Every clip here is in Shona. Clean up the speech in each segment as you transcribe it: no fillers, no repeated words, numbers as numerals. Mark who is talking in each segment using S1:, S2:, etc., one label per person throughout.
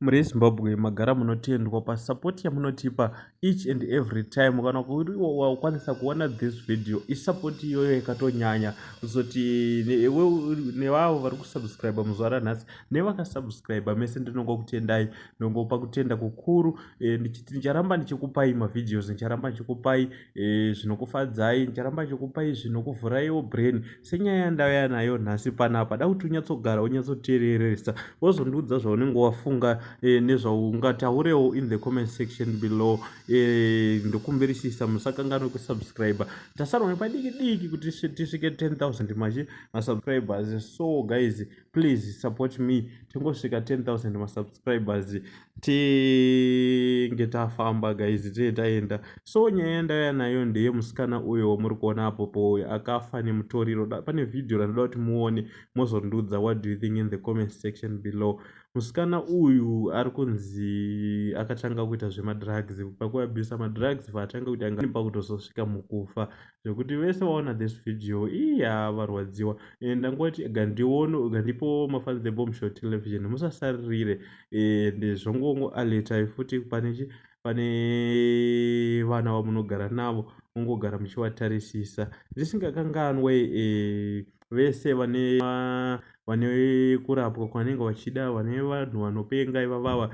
S1: muri yeZimbabwe magara munotendwa pasapoti yamunotipa each and every time. Kana kuti wakwanisa kuona this video isapoti iyoyo ikatonyanya kuzoti nevavo vari kusubscribe muzuva ranhasi nevakasubscribe mese ndinongokutendai nongopa kutenda kukuru. Ndichiti ndicharamba ndichikupai mavideos, ndicharamba ndichikupai zvinokufadzai, ndicharamba ndichikupai zvinokuvhuraiwo brain senyaya yandauya nayo nhasi panapa. Da kuti unyatsogara unyatsoteereresa wozondiudza zvaunenge wafunga nezvaungataurewo in the comment section below. Ndokumbirisisa musakanganwe kusubscribe. Tasarwa nepadiki diki kuti tisvike 10,000 masubscribers. So guys, please support me tingosvika 10,000 masubscribers tinge tafamba guys, taenda. So nyaya yandauya nayo ndeye musikana uyo wamuri kuona apopo akafa nemutoriro. Pane video randoda kuti muone mozondiudza what do you think in the comment section below. Musikana uyu ari kunzi akatanga kuita zvemadrugs. Pakuyabvisa madrugs paatanga kuti anga pakutozosvika mukufa, zvekuti vese vaona this video varwadziwa. Ndangoti gandipo mafans the Bomb Show television musasaririre ndezvongongo aletai futi pane vana vamunogara navo mungogara muchivatarisisa. Ndisingakanganwe vese vane kurapwa kwanenge vachida, vane vanhu vanopenga ivavava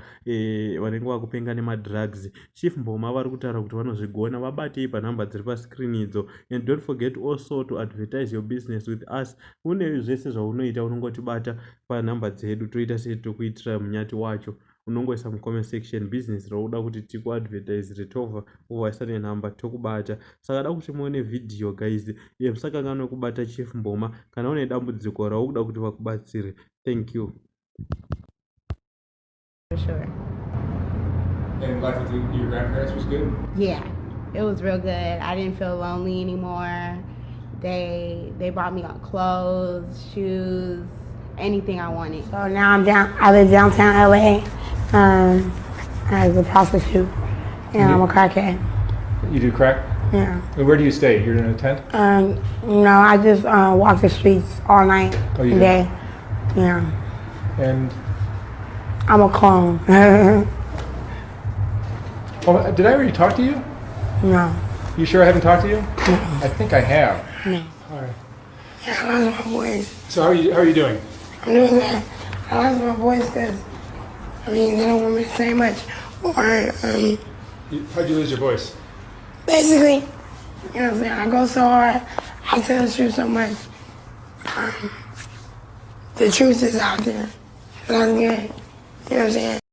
S1: vanenge vakupenga nemadrugs. Chief Mboma vari kutaura kuti vanozvigona, vabatei panhamba dziri pascreen idzo. And don't forget also to advertise your business with us. Une zvese zvaunoita unongotibata panhamba dzedu toita setokuitira munyati wacho. Unongoisa mucomment section business rauda kuti tikuadvertise retova uvaisa nenhamba tokubata. Saka da kuti muone video guys, musakanganwe kubata Chief Mboma kana une dambudziko rauda kuti vakubatsire. Thank you.
S2: For sure.
S3: And life with your grandparents was good?
S2: Yeah, it was real good. I didn't feel lonely anymore. They bought me clothes, shoes, anything I wanted.
S4: So now I live downtown LA. As a prostitute, and I'm a crackhead.
S3: You do crack?
S4: Yeah.
S3: And where do you stay? You're in a tent?
S4: No, I just walk the streets all night and day. Yeah.
S3: And
S4: I'm a clone.
S3: oh, did I already talk to you?
S4: No.
S3: You sure I haven't talked to you?
S4: No.
S3: I think I have.
S4: No.
S3: All right.
S4: Yeah, I lost my voice.
S3: So how are you doing?
S4: I'm doing good. I lost my voice because they don't want me to say much. Or
S3: How'd you lose your voice?
S4: basically, you know what I'm saying, I go so hard, I tell the truth so much. The truth is out there. That's good. You know what I'm saying?